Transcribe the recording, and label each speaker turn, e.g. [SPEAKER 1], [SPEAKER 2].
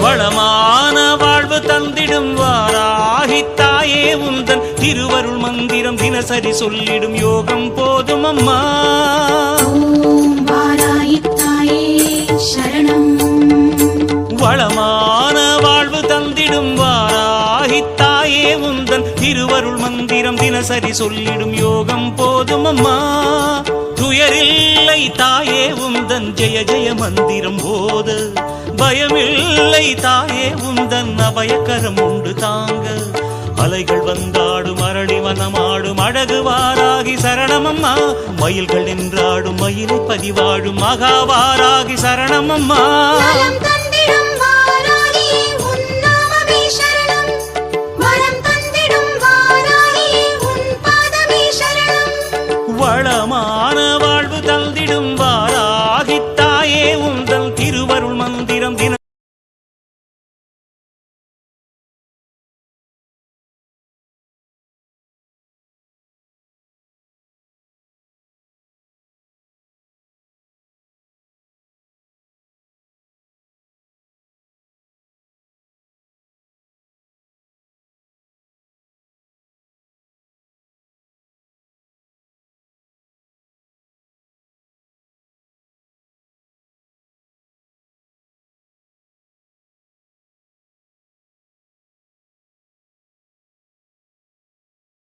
[SPEAKER 1] வளமான வாழ்வு தந்திடும் வாராகி தாயே உந்தன் திருவருள் மந்திரம் தினசரி சொல்லிடும் யோகம் போதும் அம்மா.
[SPEAKER 2] ஓம் வாராகி தாயே சரணம்.
[SPEAKER 1] வளமான வாழ்வு தந்திடும் வாராகி தாயே உந்தன் திருவருள் மந்திரம் தினசரி சொல்லிடும் யோகம் போதும் அம்மா. துயரில்லை தாயே உந்தன் ஜெய ஜெய மந்திரம் போத, பயமில்லை தாயே உந்தன் அபயக்கரம் உண்டு தாங்க. அலைகள் வந்தாடும் அரளி வனமாடும் அழகு வாராகி சரணமம்மா. மயில்கள் என்றாடும் மயிலை பதிவாடும் மகாவாராகி சரணமம்மா.